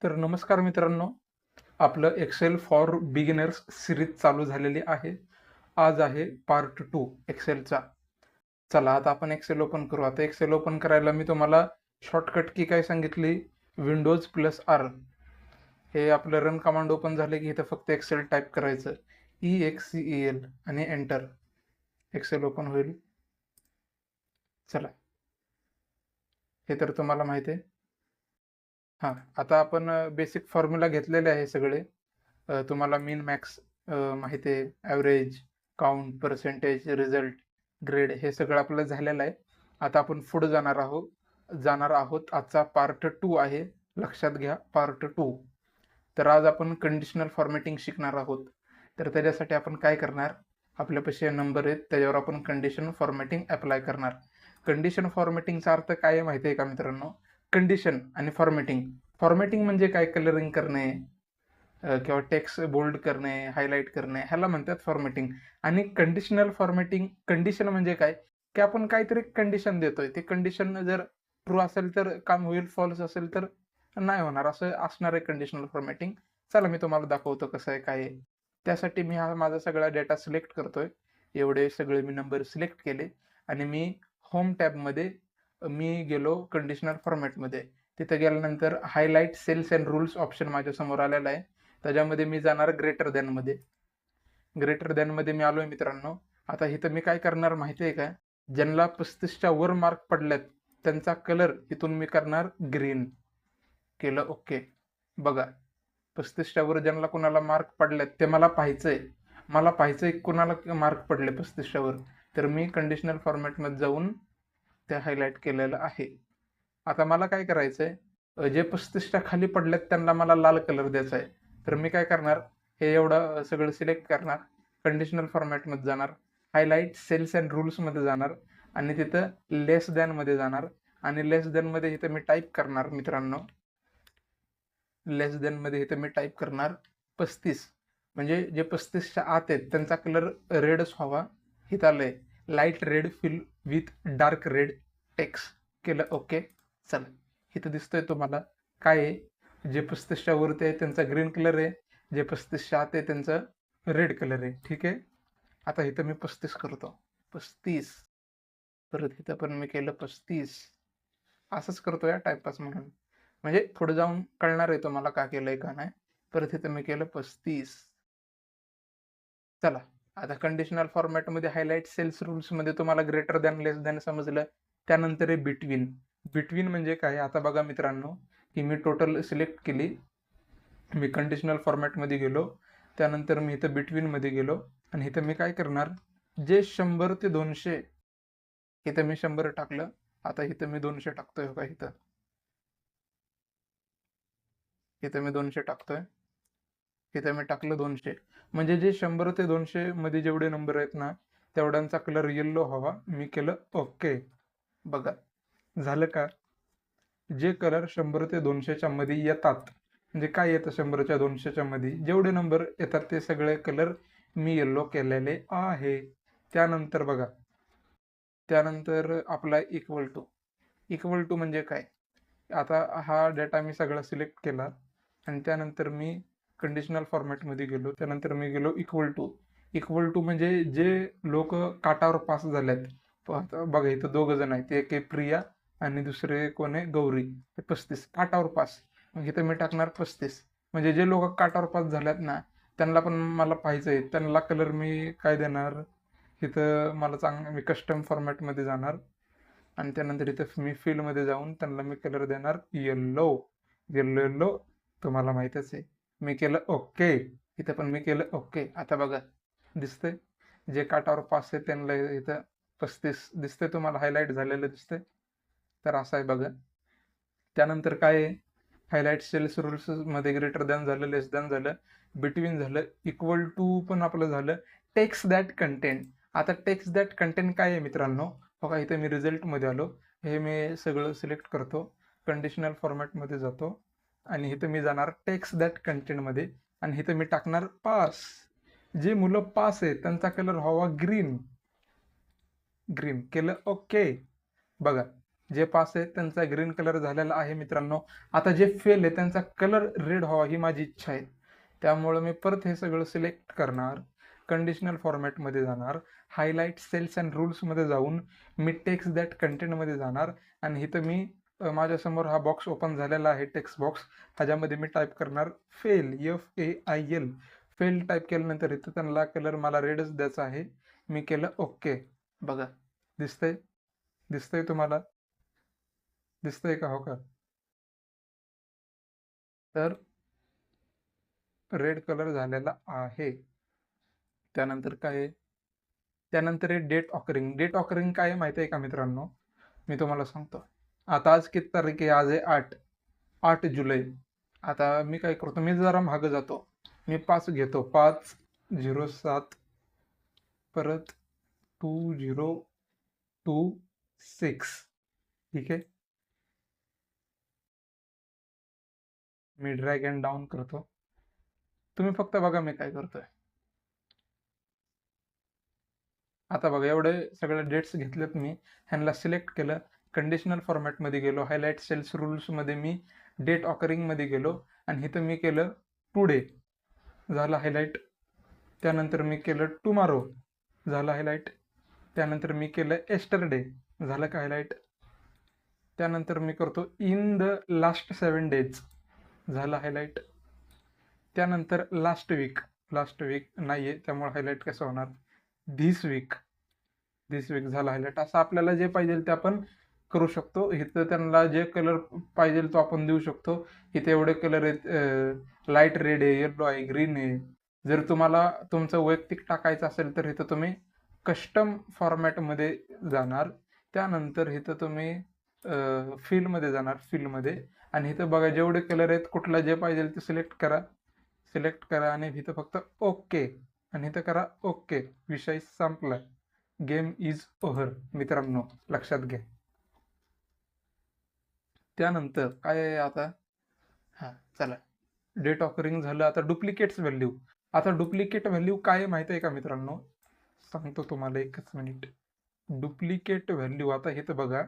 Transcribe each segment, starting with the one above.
तर नमस्कार मित्रांनो, आपलं एक्सेल फॉर बिगिनर्स सिरीज चालू झालेली आहे. आज आहे पार्ट 2 एक्सेलचा. चला आता आपण एक्सेल ओपन करू. आता एक्सेल ओपन करायला मी तुम्हाला शॉर्टकट की काय सांगितली, विंडोज प्लस आर. हे आपलं रन कमांड ओपन झाले की इथं फक्त एक्सेल टाईप करायचं, EXCEL आणि एंटर. एक्सेल ओपन होईल. चला, हे तर तुम्हाला माहिती आहे. हां, आता आपण बेसिक फॉर्म्युला घेतलेले आहे सगळे. तुम्हाला मीन मॅक्स माहिती आहे, average, count, percentage, result, grade हे सगळं आपलं झालेलं आहे. आता आपण पुढे जाणार आहोत. आजचा पार्ट 2 आहे. लक्षात घ्या, पार्ट 2. तर आज आपण कंडिशनल फॉर्मॅटिंग शिकणार आहोत. तर त्याच्यासाठी आपण काय करणार, आपल्यापाशी नंबर आहेत त्याच्यावर आपण कंडिशन फॉर्मॅटिंग अप्लाय करणार. कंडिशन फॉर्मॅटिंगचा अर्थ काय आहे माहिती आहे का मित्रांनो? कंडिशन आणि फॉर्मॅटिंग म्हणजे काय? कलरिंग करणे किंवा टेक्स्ट बोल्ड करणे, हायलाइट करणे, ह्याला म्हणतात फॉर्मॅटिंग. आणि कंडिशनल फॉर्मॅटिंग, कंडिशन म्हणजे काय, की आपण काहीतरी कंडिशन देतोय, ते कंडिशन जर ट्रू असेल तर काम होईल, फॉल्स असेल तर नाही होणार, असं असणार आहे कंडिशनल फॉर्मॅटिंग. चला मी तुम्हाला दाखवतो कसं आहे काय आहे. त्यासाठी मी हा माझा सगळा डेटा सिलेक्ट करतोय. एवढे सगळे मी नंबर सिलेक्ट केले आणि मी होम टॅबमध्ये मी गेलो कंडिशनल फॉर्मॅटमध्ये. तिथे गेल्यानंतर highlight cells and rules option माझ्या समोर आलेला आहे. त्याच्यामध्ये मी जाणार ग्रेटर दॅनमध्ये. ग्रेटर दॅनमध्ये मी आलोय मित्रांनो. आता इथं मी काय करणार माहिती आहे का? ज्यांना 35च्या वर मार्क पडल्यात त्यांचा कलर इथून मी करणार ग्रीन. केलं ओके. बघा, 35च्या वर ज्यांना कोणाला मार्क पडल्यात ते मला पाहायचंय कोणाला मार्क पडले 35च्या वर. तर मी कंडिशनल फॉर्मॅटमध्ये जाऊन ते हायलाइट केलेलं आहे. आता मला काय करायचंय, जे 35च्या खाली पडलेत त्यांना मला लाल कलर द्यायचा आहे. तर मी काय करणार, हे एवढं सगळं सिलेक्ट करणार, कंडिशनल फॉर्मॅटमध्ये जाणार, हायलाइट सेल्स अँड रूल्समध्ये जाणार आणि तिथं लेस दॅनमध्ये जाणार आणि लेस दॅनमध्ये इथं मी टाईप करणार मित्रांनो, लेस दॅनमध्ये इथं मी टाईप करणार 35. म्हणजे जे 35च्या आत आहेत त्यांचा कलर रेडच व्हावा. इथं आलंय light red fill with dark red text. केलं ओके. चला, इथं दिसतंय तुम्हाला काय आहे, जे 35च्या वरती आहे त्यांचा ग्रीन कलर आहे, जे 35च्या आत आहे त्यांचा रेड कलर आहे. ठीक आहे. आता इथं मी 35 करतो. 35. परत इथं पण मी केलं 35. असंच करतो या टाइमपास म्हणून. म्हणजे पुढे जाऊन कळणार आहे तुम्हाला का केलंय का नाही. परत इथं मी केलं 35. चला, आता कंडिशनल फॉर्मॅटमध्ये हायलाइट सेल्स रूल्समध्ये तुम्हाला ग्रेटर दॅन, लेस दॅन समजलं. त्यानंतर आहे बिटवीन. बिटवीन म्हणजे काय? आता बघा मित्रांनो, की मी टोटल सिलेक्ट केली. मी कंडिशनल फॉर्मॅटमध्ये गेलो. त्यानंतर मी इथं बिटवीनमध्ये गेलो आणि इथं मी काय करणार, जे 100 ते 200, इथं मी 100 टाकलं. आता इथं मी 200 टाकतोय बघा. इथं मी 200 टाकतोय. इथं मी टाकलं 200. म्हणजे जे 100 ते 200 मध्ये जेवढे नंबर आहेत ना, तेवढ्यांचा कलर येल्लो हवा. मी केलं ओके. बघा, झालं का? जे कलर 100 ते 200च्या मध्ये येतात, म्हणजे काय येतं 100च्या 200च्या मध्ये जेवढे नंबर येतात ते सगळे कलर मी येल्लो केलेले आहे. त्यानंतर बघा, त्यानंतर आपला इक्वल टू म्हणजे काय? आता हा डेटा मी सगळा सिलेक्ट केला आणि त्यानंतर मी कंडिशनल फॉर्मॅटमध्ये गेलो. त्यानंतर मी गेलो इक्वल टू म्हणजे जे लोक काटावर पास झाल्यात. बघा इथं 2 जण आहेत, एक आहे प्रिया आणि दुसरे कोण आहे, गौरी. 35 काटावर पास. मग इथं मी टाकणार 35. म्हणजे जे लोक काटावर पास झाल्यात ना, त्यांना पण मला पाहायचं आहे. त्यांना कलर मी काय देणार, इथं मला मी कस्टम फॉर्मॅटमध्ये जाणार आणि त्यानंतर इथं मी फिलमध्ये जाऊन त्यांना मी कलर देणार येल्लो. येल्लो तुम्हाला माहीतच आहे. मी केलं ओके. इथं पण मी केलं ओके. आता बघा, दिसतंय जे काटावर पास आहे त्यांना इथं 35 दिसतंय तुम्हाला, हायलाईट झालेलं दिसतंय. तर असं आहे बघा. त्यानंतर काय आहे, हायलाइट सेल्स रूल्समध्ये ग्रेटर दॅन झालं, लेस दॅन झालं, बिटवीन झालं, इक्वल टू पण आपलं झालं. Text that content. आता टेक्स्ट दॅट कंटेंट काय आहे मित्रांनो, बघा इथं मी रिझल्टमध्ये आलो. हे मी सगळं सिलेक्ट करतो, कंडिशनल फॉर्मॅटमध्ये जातो आणि इथं मी जाणार टेक्स्ट दॅट कंटेंटमध्ये आणि इथं मी टाकणार पास. जे मुलं पास आहेत त्यांचा कलर व्हावा ग्रीन. केलं ओके. बघा, जे पास आहे त्यांचा ग्रीन कलर झालेला आहे मित्रांनो. आता जे फेल आहे त्यांचा कलर रेड व्हावा ही माझी इच्छा आहे. त्यामुळे मी परत हे सगळं सिलेक्ट करणार, कंडिशनल फॉर्मॅटमध्ये जाणार, हायलाइट सेल्स अँड रूल्समध्ये जाऊन मी टेक्स्ट दॅट कंटेंटमध्ये जाणार आणि इथं मी माझ्यासमोर हा बॉक्स ओपन झालेला आहे, टेक्स्ट बॉक्स. ह्याच्यामध्ये मी टाईप करणार फेल, FAIL. फेल टाईप केल्यानंतर इथं त्यांना कलर मला रेडच द्यायचा आहे. मी केलं ओके. बघा दिसतंय, दिसतंय तुम्हाला, दिसतंय का? हो का? तर रेड कलर झालेला आहे. त्यानंतर काय आहे? त्यानंतर आहे डेट ऑकरिंग. डेट ऑकरिंग काय आहे माहिती आहे का मित्रांनो? मी तुम्हाला सांगतो. आता आज किती तारीख आहे? आज आहे 8 जुलै. आता मी काय करतो, मी जरा मागं जातो. मी 5 घेतो, 507 परत 2026. ठीक आहे. मी ड्रॅग अँड डाऊन करतो. तुम्ही फक्त बघा मी काय करतोय. आता बघा एवढे सगळे डेट्स घेतलेत मी, ह्यांना सिलेक्ट केलं, कंडिशनल फॉर्मॅटमध्ये गेलो, हायलाइट सेल्स रूल्समध्ये मी डेट ऑकरिंगमध्ये गेलो आणि इथं मी केलं टुडे, झालं हायलाइट. त्यानंतर मी केलं टुमारो, झालं हायलाइट. त्यानंतर मी केलं एस्टरडे, झालं का हायलाइट. त्यानंतर मी करतो इन द लास्ट 7 days, झालं हायलाइट. त्यानंतर लास्ट वीक नाही आहे त्यामुळे हायलाइट कसं होणार, धिस वीक झाला हायलाइट. असं आपल्याला जे पाहिजे ते आपण करू शकतो. इथं त्यांना जे कलर पाहिजे तो आपण देऊ शकतो. इथे एवढे कलर आहेत, लाईट रेड आहे, येलो आहे, ग्रीन आहे. जर तुम्हाला तुमचं वैयक्तिक टाकायचं असेल तर इथं तुम्ही कस्टम फॉर्मॅटमध्ये जाणार. त्यानंतर इथं तुम्ही फिलमध्ये जाणार, फिलमध्ये, आणि इथं बघा जेवढे कलर आहेत कुठला जे पाहिजे ते सिलेक्ट करा आणि इथं फक्त ओके आणि इथं करा ओके. विषय संपला, गेम इज ओव्हर मित्रांनो, लक्षात घ्या. त्यानंतर काय आहे आता, हां चला, डेट ऑकरिंग झालं. आता डुप्लिकेट्स व्हॅल्यू. आता डुप्लिकेट व्हॅल्यू काय आहे माहिती आहे का मित्रांनो? सांगतो तुम्हाला, एकच मिनिट. डुप्लिकेट व्हॅल्यू, आता इथं बघा,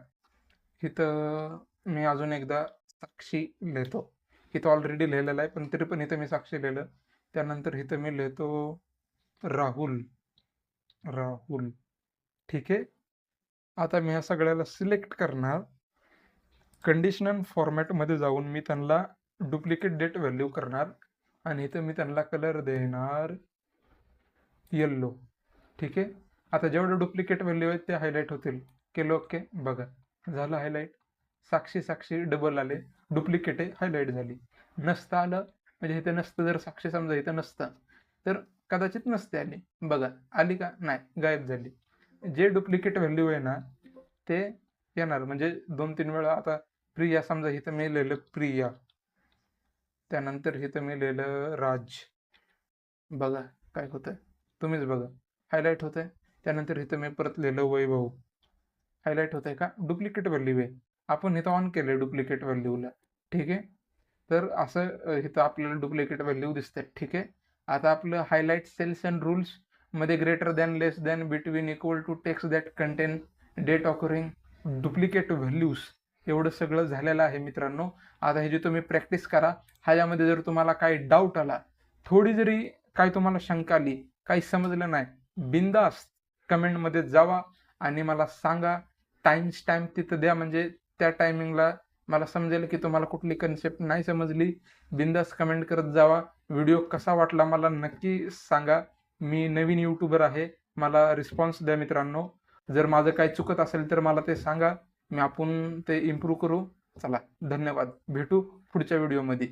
इथं मी अजून एकदा साक्षी लिहितो. इथं ऑलरेडी लिहिलेलं आहे पण तरी पण इथं मी साक्षी लिहिलं. त्यानंतर इथं मी लिहितो राहुल. ठीक आहे. आता मी ह्या सगळ्याला सिलेक्ट करणार, कंडिशनल फॉर्मॅटमध्ये जाऊन मी त्यांना डुप्लिकेट डेट व्हॅल्यू करणार आणि इथं मी त्यांना कलर देणार येल्लो. ठीक आहे. आता जेवढे डुप्लिकेट व्हॅल्यू आहेत ते हायलाइट होतील. केलं ओके. बघा झालं हायलाइट. साक्षी डबल आले, डुप्लिकेट आहे, हायलाइट झाली. नसतं आलं म्हणजे इथे नसतं, जर साक्षी समजा इथं नसतं तर कदाचित नसते आली. बघा आली का? नाही, गायब झाली. जे डुप्लिकेट व्हॅल्यू आहे ना ते येणार, म्हणजे 2-3 वेळा. आता प्रिया समजा इथं मी लिहिलं प्रिया, त्यानंतर इथं मी लिहिलं राज. बघा काय होतंय, तुम्हीच बघा, हायलाइट होतंय. त्यानंतर इथं मी परत लिहिलं वैभव, हायलाइट होतंय का? डुप्लिकेट व्हॅल्यू आहे. आपण इथं ऑन केलंय डुप्लिकेट व्हॅल्यूला. ठीक आहे. तर असं इथं आपल्याला डुप्लिकेट व्हॅल्यू दिसते. ठीक आहे. आता आपलं हायलाइट सेल्स अँड रूल्स मध्ये greater than, less than, between, equal to, text that contain, date occurring, duplicate values, एवढं सगळं झालेलं आहे मित्रांनो. आता हे जे तुम्ही प्रॅक्टिस करा. ह्याच्यामध्ये जर तुम्हाला काही डाऊट आला, थोडी जरी काही तुम्हाला शंका आली, काही समजलं नाही, बिंदास कमेंटमध्ये जावा आणि मला सांगा. स्टॅम्प तिथं द्या, म्हणजे त्या टायमिंगला मला समजेल की तुम्हाला कुठली कन्सेप्ट नाही समजली. बिंदास कमेंट करत जावा. व्हिडिओ कसा वाटला मला नक्की सांगा. मी नवीन यूट्यूबर आहे, मला रिस्पॉन्स द्या मित्रांनो. जर माझं काही चुकत असेल तर मला ते सांगा, आपण ते इम्प्रूव्ह करू. चला, धन्यवाद. भेटू पुढच्या व्हिडिओमध्ये.